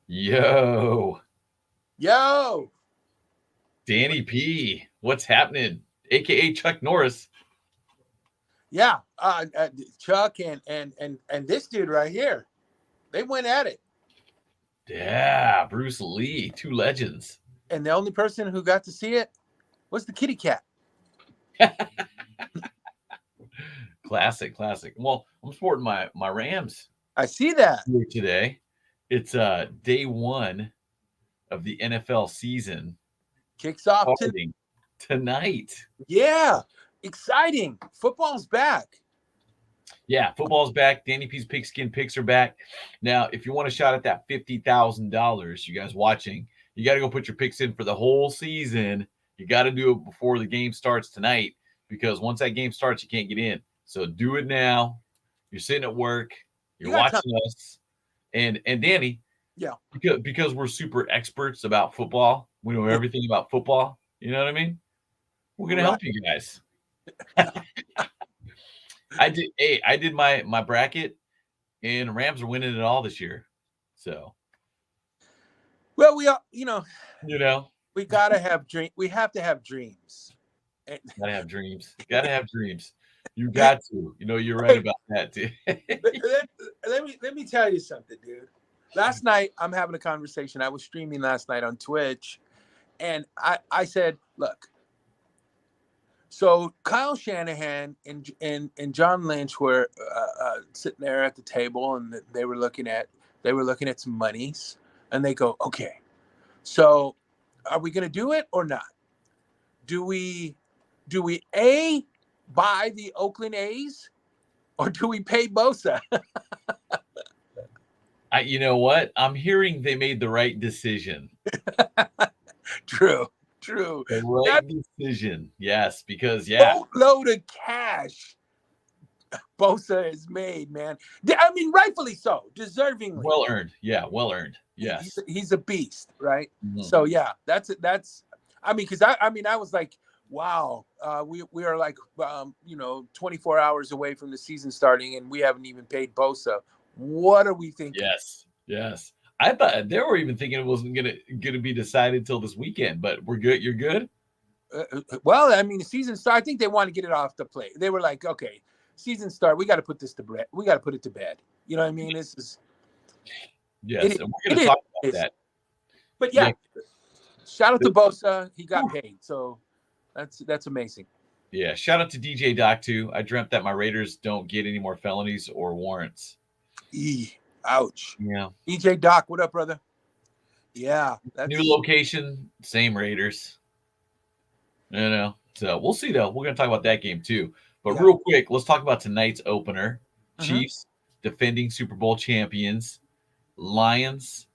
Yo, Yo, Danny P, what's happening? AKA Chuck Norris. yeah, Chuck and this dude right here, they went at it, Yeah, Bruce Lee, two legends. and the only person who got to see it was the kitty cat. Classic, classic. Well, I'm sporting my Rams I see that. here today. It's day one of the NFL season Kicks off to starting tonight. yeah, exciting. Football's back. Yeah, football's back. Danny P's pigskin picks are back. Now, if you want a shot at that $50,000, you guys watching, you got to go put your picks in for the whole season. You got to do it before the game starts tonight because once that game starts, you can't get in. So do it now. You're sitting at work, You you're got time. watching us, and Danny, Yeah, because we're super experts about football, we know yeah, everything about football. You know what I mean? We're gonna right. help you guys. I did. Hey, I did my bracket and Rams are winning it all this year. So, Well, we all, you know, you know, we gotta have dream. We have to have dreams. And- gotta have dreams. Gotta have dreams. You got to. You know, you're right about that too. let, let- let me tell you something, dude. Last night, I'm having a conversation. I was streaming last night on Twitch, and I said, look, so Kyle Shanahan and John Lynch were sitting there at the table, and they were looking at some monies, and they go, okay, so are we going to do it or not? Do we a buy the Oakland A's or do we pay Bosa? You know what? I'm hearing they made the right decision. True, true. The right That decision. Yes, because yeah, boatload of cash Bosa has made, man. I mean, rightfully so, deservingly. well earned. Yeah, well earned. He's Yes. he's a beast, right? Mhm. So yeah, that's. I mean, because I was like, wow, we are like 24 hours away from the season starting, and we haven't even paid Bosa. What are we thinking? Yes. Yes. I thought they were even thinking it wasn't gonna be decided till this weekend, but we're good. You're good. Well, I mean, the season start. I think they want to get it off the plate. They were like, okay, season start. We got to put this to bed. We got to put it to bed. You know what I mean? This is Yes, it. and we're It gonna is. talk It about is. that. But Yeah. yeah, shout out to Bosa. He got paid, so that's amazing. Yeah, shout out to DJ Doc too. I dreamt that my Raiders don't get any more felonies or warrants. Ouch. Yeah. DJ Doc, what up, brother? Yeah, New that's location, same Raiders. So we'll see though. We're gonna talk about that game too. But yeah. real quick, let's talk about tonight's opener. Hmm. Chiefs defending Super Bowl champions. Lions.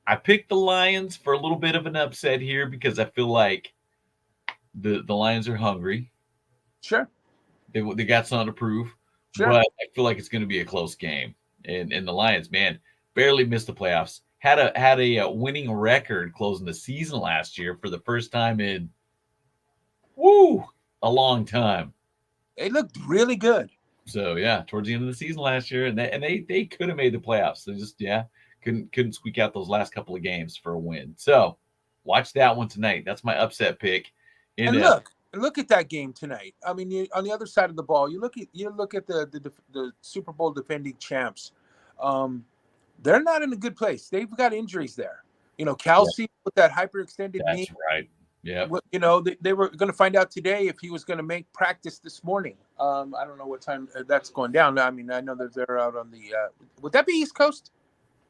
I picked the Lions for a little bit of an upset here because I feel like the Lions are hungry. Sure, They got something to prove, sure. but I feel like it's going to be a close game. And the Lions, man, barely missed the playoffs. Had a winning record closing the season last year for the first time in woo a long time. They looked really good. So yeah, towards the end of the season last year, and they could have made the playoffs. They just couldn't squeak out those last couple of games for a win. So watch that one tonight. That's my upset pick. And And look at that game tonight. I mean, on the other side of the ball, you look at the Super Bowl defending champs. Um, they're not in a good place. They've got injuries there. yeah, Kelsey with that hyperextended knee. that's right. Yep. They were going to find out today if he was going to make practice this morning. I don't know what time that's going down. I mean, I know that they're out on the. Would that be East Coast?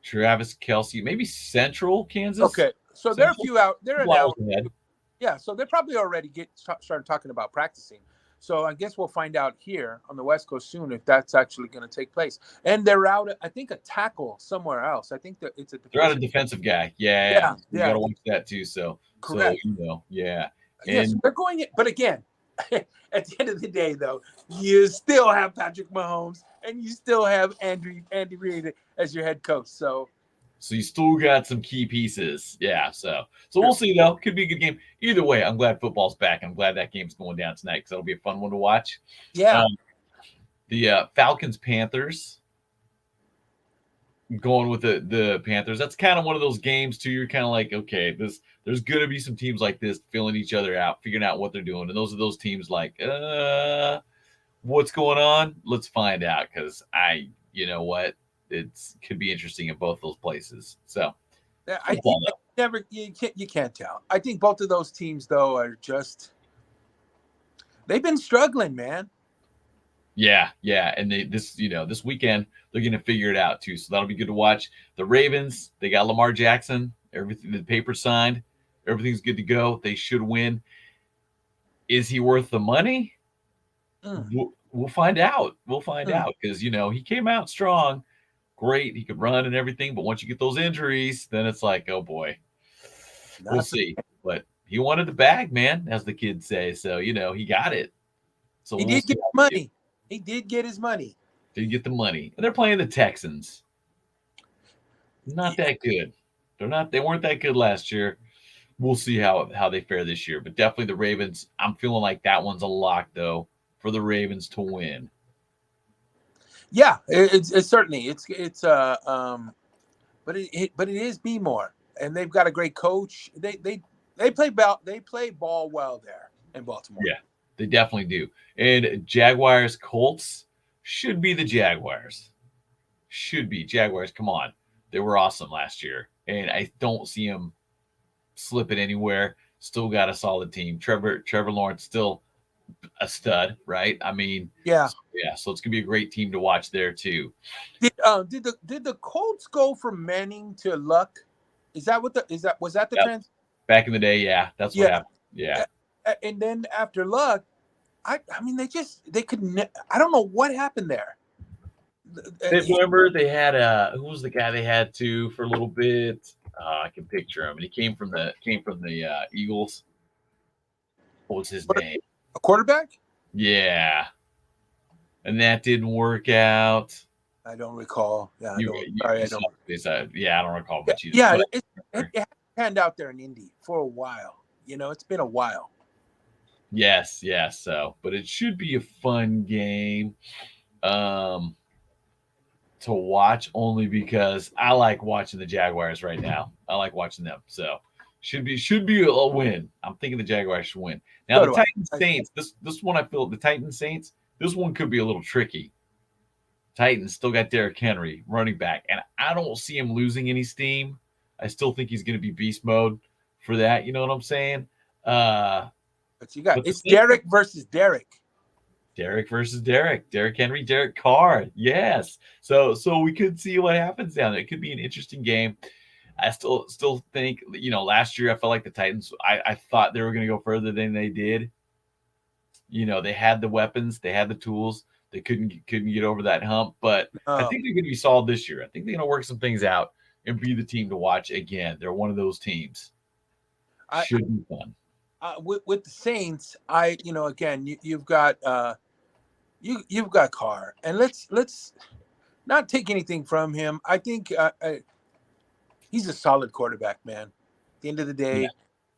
Travis Kelsey, maybe Central Kansas. Okay, so they're a Central few out. They're an Flowers hour. ahead. Yeah, so they probably already started talking about practicing. So I guess we'll find out here on the West Coast soon if that's actually going to take place. And they're out, I think, a tackle somewhere else. I think that it's a They're not a defensive. defensive guy. Yeah, Yeah, you got yeah, to watch that too. So correct. yeah. Yes, And they're going. But again, at the end of the day, though, you still have Patrick Mahomes and you still have Andy Reid as your head coach. so you still got some key pieces. Yeah. So we'll Sure. see though. Could be a good game. Either way, I'm glad football's back. I'm glad that game's going down tonight because that'll be a fun one to watch. Yeah, Um, the Falcons Panthers. going with the Panthers. That's kind of one of those games too. You're kind of like, okay, there's gonna be some teams like this filling each other out, figuring out what they're doing, and those are those teams like, what's going on? Let's find out because you know what, it's could be interesting in both those places. So football though. You can't tell. I think both of those teams though are just they've been struggling, man. Yeah, and this weekend they're going to figure it out too. So that'll be good to watch. The Ravens, they got Lamar Jackson. Everything, the paper signed. Everything's good to go. They should win. Is he worth the money? We'll find out. We'll find out because he came out strong. Great, he could run and everything. But once you get those injuries, then it's like, oh boy, we'll see. But he wanted the bag, man, as the kids say. So he got it. So he did get money. He did get his money. Did get the money. And they're playing the Texans. Not that good. They weren't that good last year. We'll see how they fare this year. But definitely the Ravens. I'm feeling like that one's a lock though for the Ravens to win. Yeah, it's certainly but it is B more, and they've got a great coach. They play ball well there in Baltimore. Yeah, they definitely do. And Jaguars Colts should be the Jaguars. Should be Jaguars. Come on, they were awesome last year, and I don't see them slipping anywhere. Still got a solid team. Trevor Lawrence still a stud, right? I mean, yeah. So it's gonna be a great team to watch there too. Did the Colts go from Manning to Luck? Was that the trend? Back in the day, yeah, that's what happened. Yeah, and then after Luck, I mean they couldn't. I don't know what happened there. Remember they had who was the guy they had to for a little bit? I can picture him, and he came from the Eagles. What was his name? A quarterback? Yeah, and that didn't work out. I don't recall. Yeah, I don't recall much either. Yeah, it panned out there in Indy for a while. It's been a while. Yes. So, but it should be a fun game to watch only because I like watching the Jaguars right now. I like watching them. So should be a win. I'm thinking the Jaguars should win. Now the Titans Saints, this one I feel the Titans Saints, this one could be a little tricky. Titans still got Derrick Henry running back, and I don't see him losing any steam. I still think he's going to be beast mode for that. You know what I'm saying? But it's Derrick versus Derrick. Derrick versus Derrick. Derrick Henry, Derek Carr. Yes. So we could see what happens down there. It could be an interesting game. I still think, last year I felt like the Titans, I thought they were going to go further than they did. They had the weapons, they had the tools. They couldn't get over that hump, but I think they're going to be solid this year. I think they're going to work some things out and be the team to watch again. They're one of those teams. Should be fun. With the Saints, again, you've got you've got Carr, and let's not take anything from him. I think he's a solid quarterback, man. At the end of the day,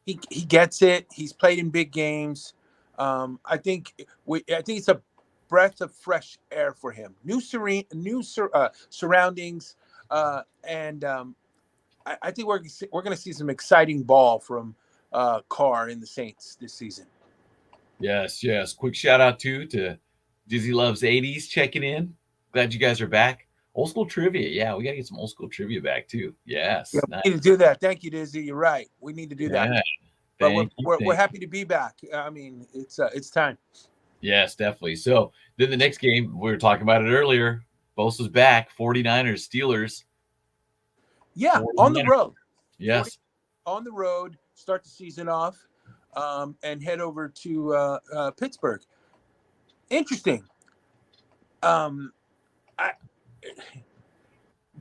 he gets it. He's played in big games. I think it's a breath of fresh air for him. New surroundings, and I think we're going to see some exciting ball from Carr in the Saints this season. Yes. Quick shout out to Dizzy Loves 80s checking in. Glad you guys are back. Old school trivia. Yeah, we got to get some old school trivia back too. Yes. Nice. We need to do that. Thank you, Dizzy. You're right. We need to do that. But we're happy to be back. I mean, it's time. Yes, definitely. So then the next game, we were talking about it earlier. Bosa's back. 49ers, Steelers. Yeah, 49ers. On the road. Yes. On the road, start the season off, and head over to Pittsburgh. Interesting.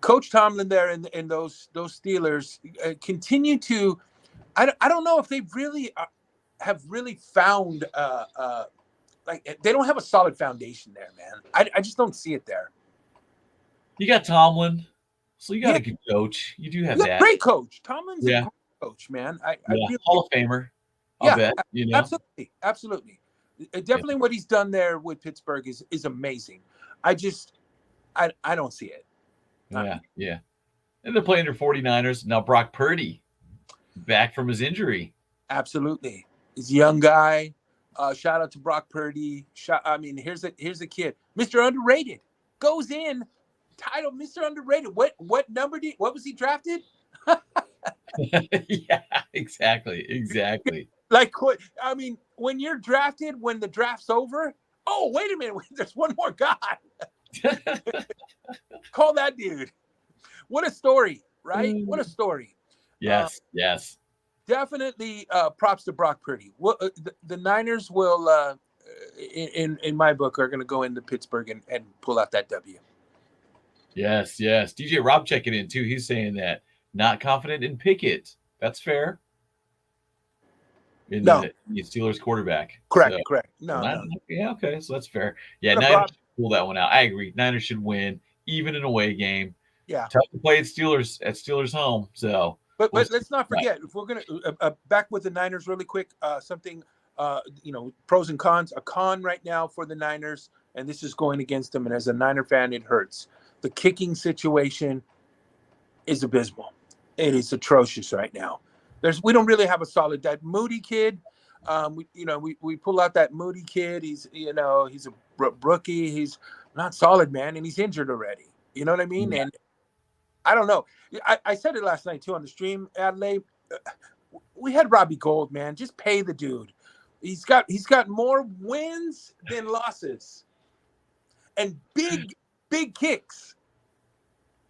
Coach Tomlin there and those Steelers continue to. I don't know if they really have really found like they don't have a solid foundation there, man. I just don't see it there. You got Tomlin, so you got a good coach. You do have that great coach. Tomlin's a great coach, man. I really, Hall of Famer. I'll bet, absolutely. Definitely what he's done there with Pittsburgh is amazing. I don't see it. Yeah, yeah. And they're playing their 49ers. Now Brock Purdy back from his injury. Absolutely. He's a young guy. Shout out to Brock Purdy. Here's a kid, Mr. Underrated, goes in, title Mr. Underrated. What number what was he drafted? Yeah, exactly. Exactly. Like what? I mean, when you're drafted, when the draft's over, oh wait a minute, there's one more guy. Call that dude. What a story, right? What a story. Yes, yes. Definitely props to Brock Purdy. Well, the Niners will, in my book, are going to go into Pittsburgh and pull out that W. Yes, yes. DJ Rob checking in too. He's saying that not confident in Pickett. That's fair. In No, the Steelers quarterback. correct, So, correct. No, no. yeah, okay. So that's fair. Yeah, What up, Niners Rob? should pull that one out. I agree. Niners should win, even in a away game. Yeah. Tough to play at Steelers home. So But we'll let's not forget, if we're going to back with the Niners really quick, something, pros and cons. A con right now for the Niners, and this is going against them, and as a Niner fan, it hurts. The kicking situation is abysmal. It is atrocious right now. We don't really have a solid. That Moody kid, we pull out that Moody kid. He's a rookie. He's not solid, man, and he's injured already. You know what I mean? Yeah. And I don't know. I said it last night too on the stream, Adelaide. We had Robbie Gold, man. Just pay the dude. He's got more wins than losses, and big kicks.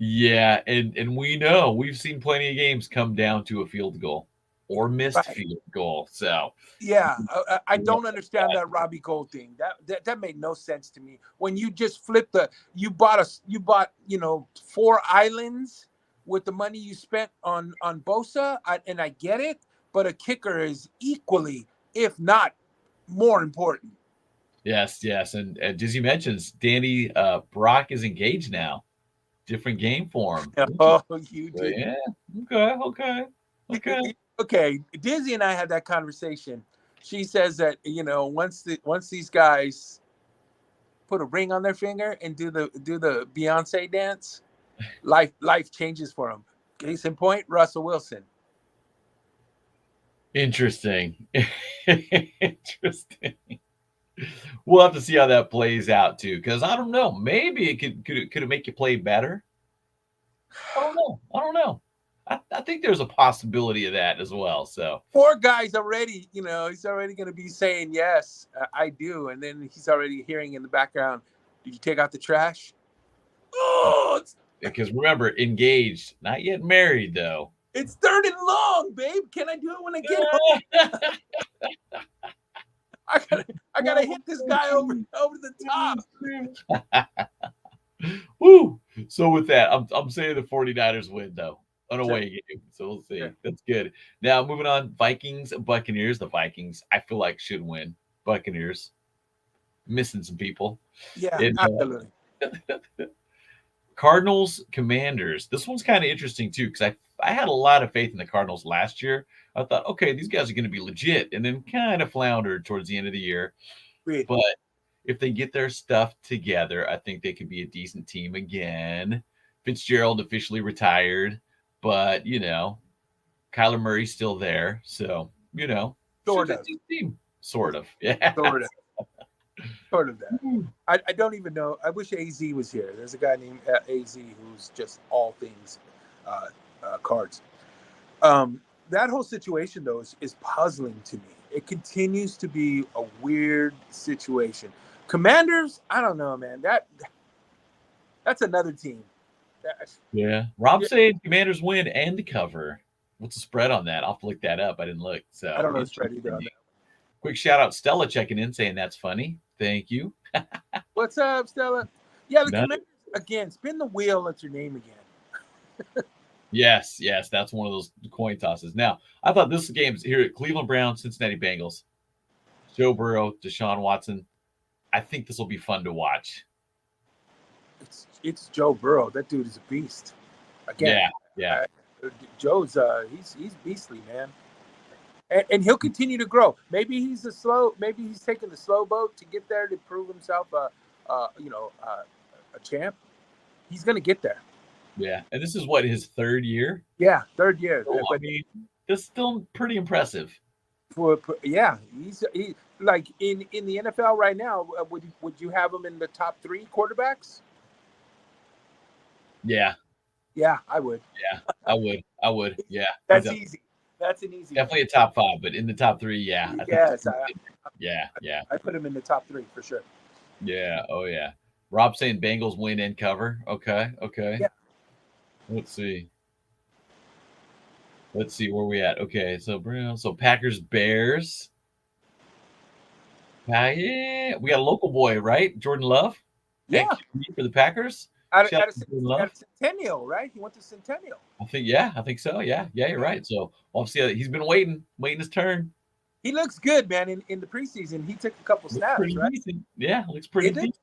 Yeah, and we know we've seen plenty of games come down to a field goal or missed Right. field goal. So Yeah, I don't understand that Robbie Gold thing. That made no sense to me. When you just flip you bought 4 islands with the money you spent on Bosa, and I get it, but a kicker is equally, if not more important. yes, yes, and Dizzy mentions Danny Brock is engaged now. Different game form. Oh, you So, did. yeah. Okay. Okay, Dizzy and I had that conversation. She says that once these guys put a ring on their finger and do the Beyonce dance, life changes for them. Case in point, Russell Wilson. Interesting. Interesting. We'll have to see how that plays out too, because I don't know. Maybe it could it make you play better? I don't know. I think there's a possibility of that as well. So Poor guy's already, he's already going to be saying yes, I do, and then he's already hearing in the background, "Did you take out the trash?" Oh, because remember, engaged, not yet married though. it's 3rd and long, babe. Can I do it when I get home? I gotta hit this guy over the top. Woo! So with that, I'm saying the 49ers win though. An away game. So we'll see. Sure. That's good. Now moving on, Vikings, Buccaneers. The Vikings, I feel like should win. Buccaneers. Missing some people. Yeah, And, absolutely. Cardinals, Commanders. This one's kind of interesting too, because I had a lot of faith in the Cardinals last year. I thought, okay, these guys are going to be legit, and then kind of floundered towards the end of the year. Agreed. But if they get their stuff together, I think they could be a decent team again. Fitzgerald officially retired, but Kyler Murray's still there, so Sort of. team, sort of, yeah, Sort of that. I don't even know. I wish AZ was here. There's a guy named AZ who's just all things cards. That whole situation, though, is puzzling to me. It continues to be a weird situation. Commanders, I don't know, man. That's another team. Yeah. Rob saying Commanders win and the cover. What's the spread on that? I'll have to look that up. I didn't look. So I don't know the spread either on that. Quick shout out, Stella checking in saying that's funny. Thank you. What's up, Stella? Yeah, the Commanders again. Spin the wheel. That's your name again. Yes, that's one of those coin tosses. Now, I thought this game's here at Cleveland Browns, Cincinnati Bengals, Joe Burrow, Deshaun Watson. I think this will be fun to watch. It's Joe Burrow. That dude is a beast. Again, yeah. Joe's he's beastly, man. And he'll continue to grow. Maybe he's taking the slow boat to get there to prove himself a champ. He's gonna get there. Yeah, and this is what, his 3rd year? Yeah, third year. So, I But mean, that's still pretty impressive. yeah, he like in the NFL right now. Would you have him in the top 3 quarterbacks? Yeah, Yeah, I would. yeah, I would, yeah, he's That's a easy. That's an easy one. definitely a top 5, but in the top 3, yeah, I think Yes, he's in there. Yeah, yeah, I put him in the top 3 for sure. yeah, oh, yeah. Rob saying Bengals win and cover. Okay, okay. Yeah, Let's see. Let's see where we at. Okay, so Packers, Bears. Yeah, we got a local boy, right? Jordan Love at yeah. QB for the Packers. Out of, Shout out out of, to Jordan out Love. of Centennial, right? He went to Centennial. I think so. Yeah, yeah, you're right. So obviously he's been waiting his turn. He looks good, man. In the preseason, he took a couple Looks snaps, pretty right? decent. Yeah, looks pretty He did.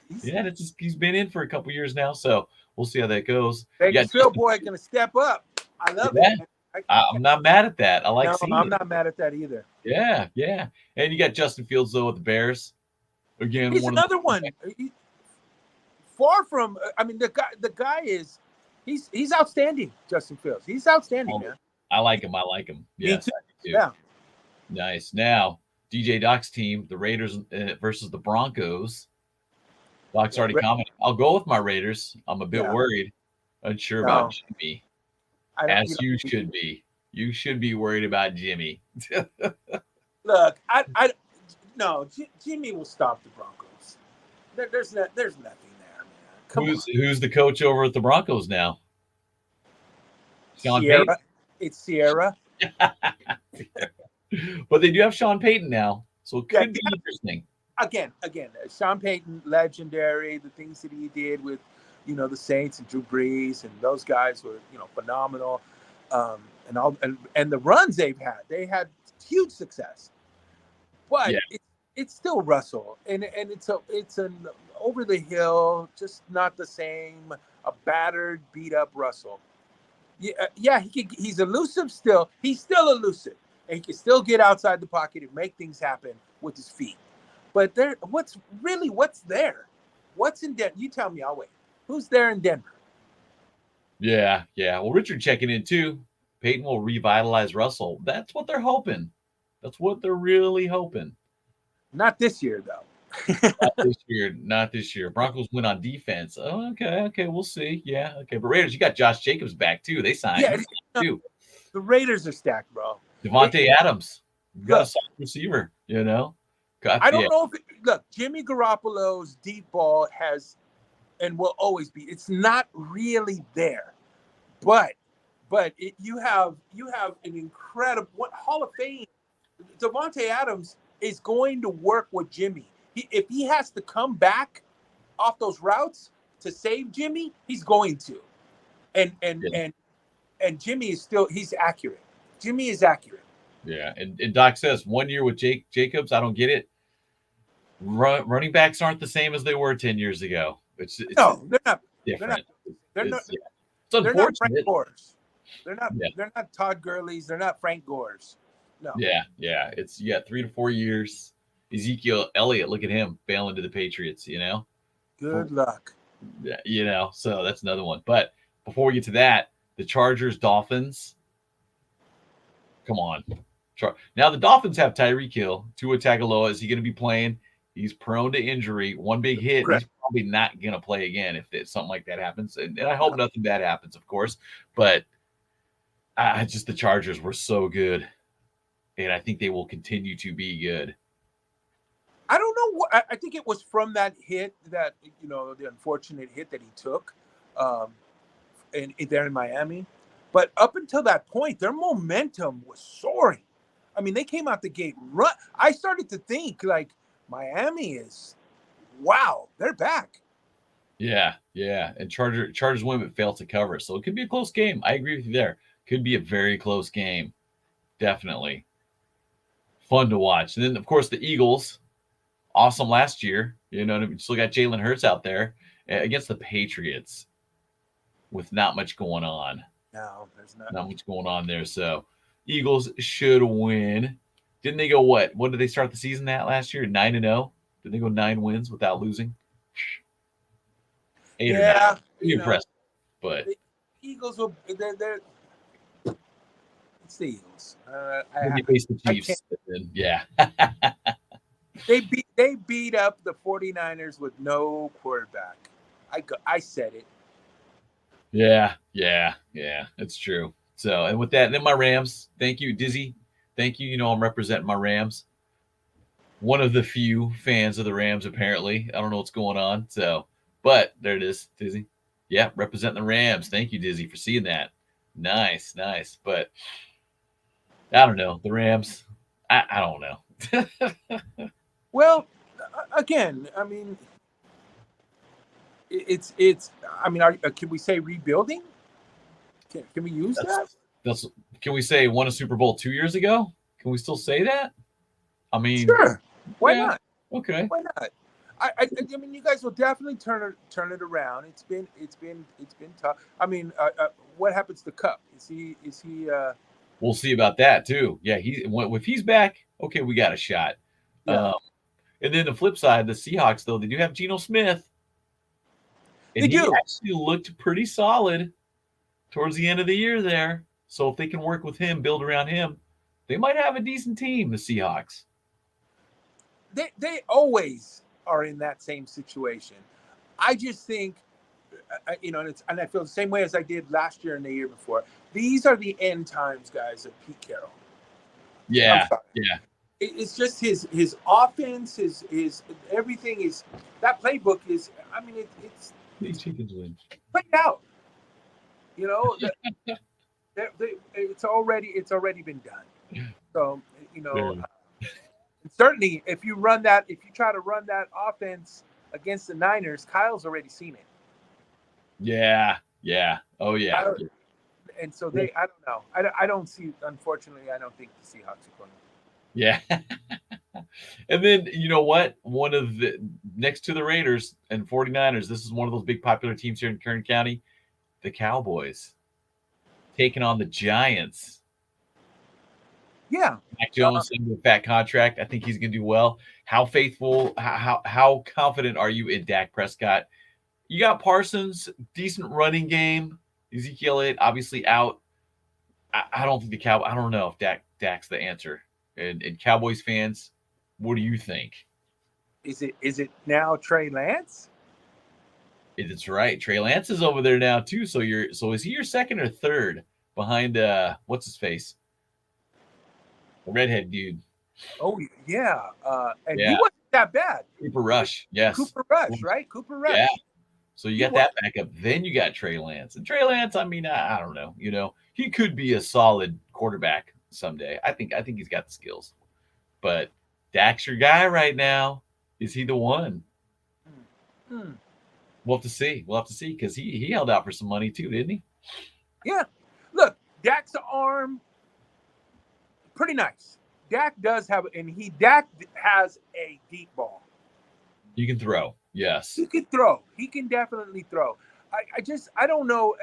decent. Yeah, it's just, he's been in for a couple years now, so we'll see how that goes. You got Bakersfield Justin. boy gonna step up. I love it, Yeah, man. I'm not mad at that. I like No, seeing I'm it. not mad at that either. Yeah, yeah. And you got Justin Fields though with the Bears. Again, He's one of another one. Far from. I mean, the guy is. He's outstanding. Justin Fields. He's outstanding, man. I like him. I like him. Me Yes, too. I do too. Yeah. Nice. Now, DJ Doc's team, the Raiders versus the Broncos. Doc's already commented. I'll go with my Raiders. I'm a bit Yeah. worried, unsure No, about Jimmy, I don't. as you should be. You should be worried about Jimmy. Look, no. Jimmy will stop the Broncos. There's nothing there, man. Come on. Who's the coach over at the Broncos now? Sean Sierra. Payton. It's Sierra. But they do have Sean Payton now, so it could be interesting. Again, Sean Payton, legendary. The things that he did with, the Saints and Drew Brees and those guys were, phenomenal. And the runs they had huge success. But it's still Russell, and it's an over the hill, just not the same. A battered, beat up Russell. Yeah, he's elusive still. He's still elusive, and he can still get outside the pocket and make things happen with his feet. But what's there? What's in Denver? You tell me. I'll wait. Who's there in Denver? Yeah, yeah. Well, Richard checking in too. Peyton will revitalize Russell. That's what they're hoping. That's what they're really hoping. Not this year, though. Not this year. Broncos win on defense. Oh, okay. We'll see. Yeah, okay. But Raiders, you got Josh Jacobs back too. They signed. Yeah, too. The Raiders are stacked, bro. Devontae Adams, you got a soft receiver. I don't know if look, Jimmy Garoppolo's deep ball has and will always be. It's not really there, but you have an incredible Hall of Fame. Devontae Adams is going to work with Jimmy. If he has to come back off those routes to save Jimmy, he's going to. And Jimmy is he's accurate. Jimmy is accurate. Yeah, and Doc says 1 year with Jacobs. I don't get it. Running backs aren't the same as they were 10 years ago. No, they're not different. They're not. It's unfortunate. They're not Frank Gores. They're not Todd Gurley's. They're not Frank Gores. No. Yeah. It's 3 to 4 years. Ezekiel Elliott, look at him failing to the Patriots. Good luck. So that's another one. But before we get to that, the Chargers, Dolphins. Come on. Now the Dolphins have Tyreek Hill, Tua Tagovailoa. Is he going to be playing? He's prone to injury. One big hit, he's probably not going to play again if something like that happens. And I hope nothing bad happens, of course. But the Chargers were so good, and I think they will continue to be good. I don't know what I think it was from that hit that the unfortunate hit that he took, there in Miami. But up until that point, their momentum was soaring. I mean, they came out the gate run. I started to think like Miami is, wow, they're back. Yeah. And Chargers win but fail to cover, so it could be a close game. I agree with you there. Could be a very close game, definitely. Fun to watch. And then of course the Eagles, awesome last year. Still got Jalen Hurts out there against the Patriots with not much going on. No, there's not much going on there. So Eagles should win. Didn't they go what? What did they start the season at last year? 9-0. Did they go 9 wins without losing? 8 or 9. Pretty impressive. But Eagles will. They're it's the Eagles. When you face the I can't. Chiefs, then, yeah. They beat up the 49ers with no quarterback. I said it. Yeah, it's true. So, and with that, then my Rams. Thank you, Dizzy. Thank you. I'm representing my Rams. One of the few fans of the Rams, apparently. I don't know what's going on. So, but there it is, Dizzy. Yeah, representing the Rams. Thank you, Dizzy, for seeing that. Nice. But I don't know. The Rams, I don't know. Well, again, I mean, it's. I mean, can we say rebuilding? Can we use that? That's can we say won a Super Bowl 2 years ago? Can we still say that? I mean, Sure. Why yeah, not? okay. Why not? I mean, you guys will definitely turn it around. It's been tough. I mean, what happens to Cup? Is he? We'll see about that too. Yeah, if he's back, okay, we got a shot. Yeah, And then the flip side, the Seahawks though, they do have Geno Smith, and they he do. actually looked pretty solid towards the end of the year there. So if they can work with him, build around him, they might have a decent team. The Seahawks. They always are in that same situation. I just think, and I feel the same way as I did last year and the year before. These are the end times, guys, of Pete Carroll. I'm Yeah, sorry. yeah. It's just his offense, his everything is that playbook is. I mean, it's These chickens win. played out. You know, it's already been done. So certainly if you try to run that offense against the Niners, Kyle's already seen it. Yeah. Oh yeah. And so I don't know. I don't see. Unfortunately, I don't think the Seahawks are going to. Yeah. And then you know what? One of the next to the Raiders and 49ers, this is one of those big popular teams here in Kern County, the Cowboys taking on the Giants. Yeah. Mac Jones signed a fat contract. I think he's going to do well. How faithful, how confident are you in Dak Prescott? You got Parsons, decent running game. Ezekiel Elliott obviously out. I don't think I don't know if Dak's the answer. And Cowboys fans, what do you think? Is it now Trey Lance? It's right. Trey Lance is over there now too. So is he your second or third behind what's his face? The redhead dude. Oh yeah. And he Yeah. wasn't that bad. Cooper Rush. Yes. Cooper Rush, right? Cooper Rush. Yeah. So you got that backup. Then you got Trey Lance. And Trey Lance, I mean, I don't know. He could be a solid quarterback someday. I think he's got the skills. But Dak's your guy right now. Is he the one? We'll have to see. Because he held out for some money too, didn't he? Yeah. Look, Dak's arm, pretty nice. Dak has a deep ball. You can throw. Yes. He can throw. He can definitely throw. I don't know.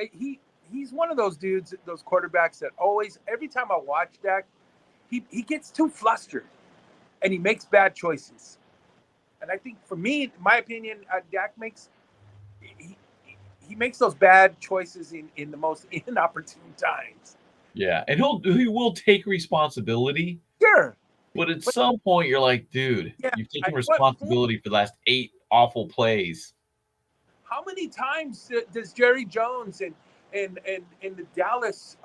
He's one of those dudes, those quarterbacks that always, every time I watch Dak, he gets too flustered and he makes bad choices. And I think for me, in my opinion, Dak makes those bad choices in the most inopportune times. Yeah, and he will take responsibility. Sure. But at some point, you're like, dude, you've taken responsibility for the last 8 awful plays. How many times does Jerry Jones and the Dallas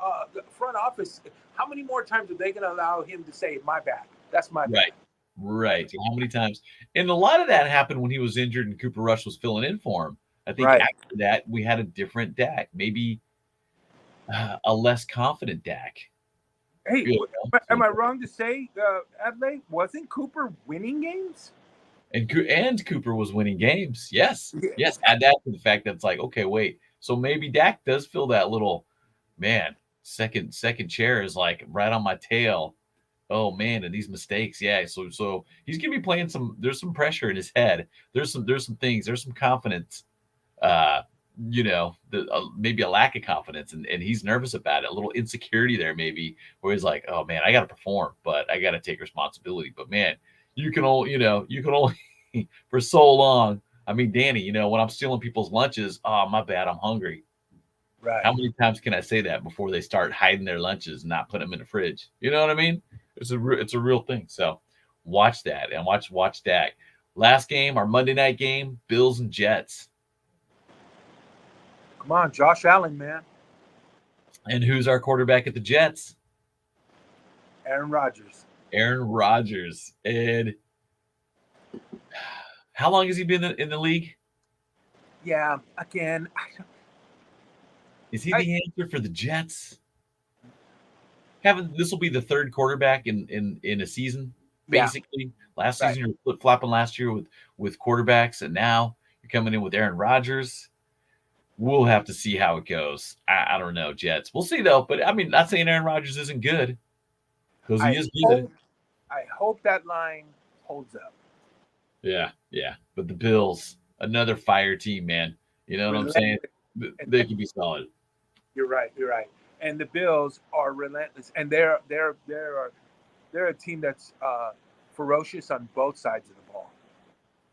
front office, how many more times are they going to allow him to say, my bad? That's my bad. Right. How many times? And a lot of that happened when he was injured and Cooper Rush was filling in for him. I think after that, we had a different Dak, maybe a less confident Dak. Hey, am I wrong to say, Adley, wasn't Cooper winning games? And Cooper was winning games. Yes. Add that to the fact that it's like, okay, wait. So maybe Dak does feel that little, man, second chair is like right on my tail. Oh man, and these mistakes. Yeah. So he's gonna be playing there's some pressure in his head. There's some things, there's some confidence. Maybe a lack of confidence, and he's nervous about it. A little insecurity there, maybe, where he's like, "Oh man, I got to perform, but I got to take responsibility." But man, you can only for so long. I mean, Danny, when I'm stealing people's lunches, oh my bad, I'm hungry. How Right. many times can I say that before they start hiding their lunches and not putting them in the fridge? You know what I mean? It's a real thing. So watch that and watch Dak. Last game, our Monday night game, Bills and Jets. Come on, Josh Allen, man. And who's our quarterback at the Jets? Aaron Rodgers. Aaron Rodgers. And how long has he been in the league? Yeah. Again, Is he I the answer for the Jets? Haven't this will be the third quarterback in a season, yeah. basically. Last Right. season you were flip flopping last year with quarterbacks, and now you're coming in with Aaron Rodgers. We'll have to see how it goes. I don't know, Jets. We'll see though. But I mean, not saying Aaron Rodgers isn't good because he I is good. hope. I hope that line holds up. Yeah, yeah. But the Bills, another fire team, man. You know what I'm saying? Relentless. And They could be solid. you're right. You're right. And the Bills are relentless, and they're a team that's ferocious on both sides of the ball.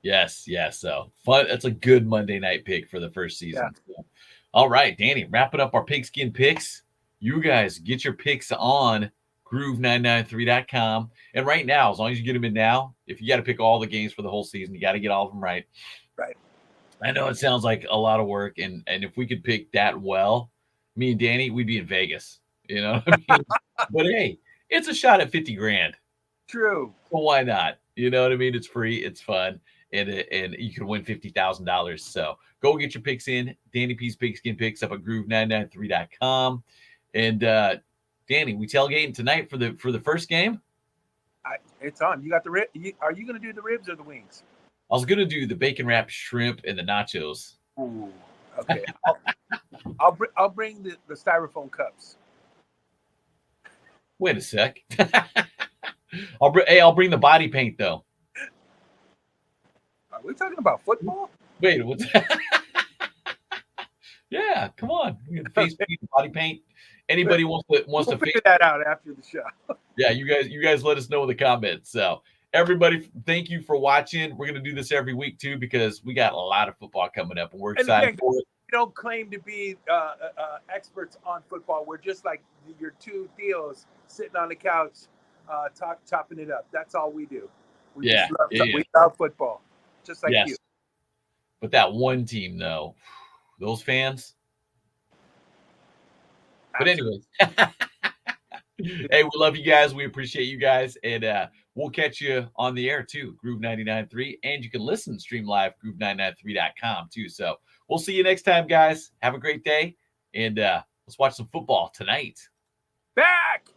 Yes, yes. So fun. That's a good Monday night pick for the first Yeah. season. So, all right, Danny, wrapping up our pigskin picks. You guys get your picks on groove993.com. And right now, as long as you get them in now, if you got to pick all the games for the whole season, you got to get all of them right. Right. I know it sounds like a lot of work, and if we could pick that well, me and Danny, we'd be in Vegas. You know what I mean? But hey, it's a shot at 50 grand. True. So why not? You know what I mean? It's free, it's fun, and you can win $50,000. So go get your picks in. Danny P's Pigskin Picks up at groove993.com. And Danny, we tailgating tonight for the first game. It's on. You got the rib. Are you going to do the ribs or the wings? I was gonna do the bacon wrapped shrimp and the nachos. Ooh. Okay. I'll bring the styrofoam cups. Wait a sec. I'll bring the body paint though. Are we talking about football? Wait, what's yeah, come on. We got face paint, body paint. Anybody wants We'll to figure that out after the show. yeah, you guys let us know in the comments. So everybody, thank you for watching. We're gonna do this every week too because we got a lot of football coming up and we're And excited again, for it. we don't claim to be experts on football. We're just like your two Theos sitting on the couch, chopping it up. That's all we do. We Yeah, we love football, just like yes. you. But that one team though, those fans. But anyways, hey, we love you guys. We appreciate you guys. And we'll catch you on the air too, Groove 99.3. And you can listen, stream live, groove993.com too. So we'll see you next time, guys. Have a great day. And let's watch some football tonight. Back!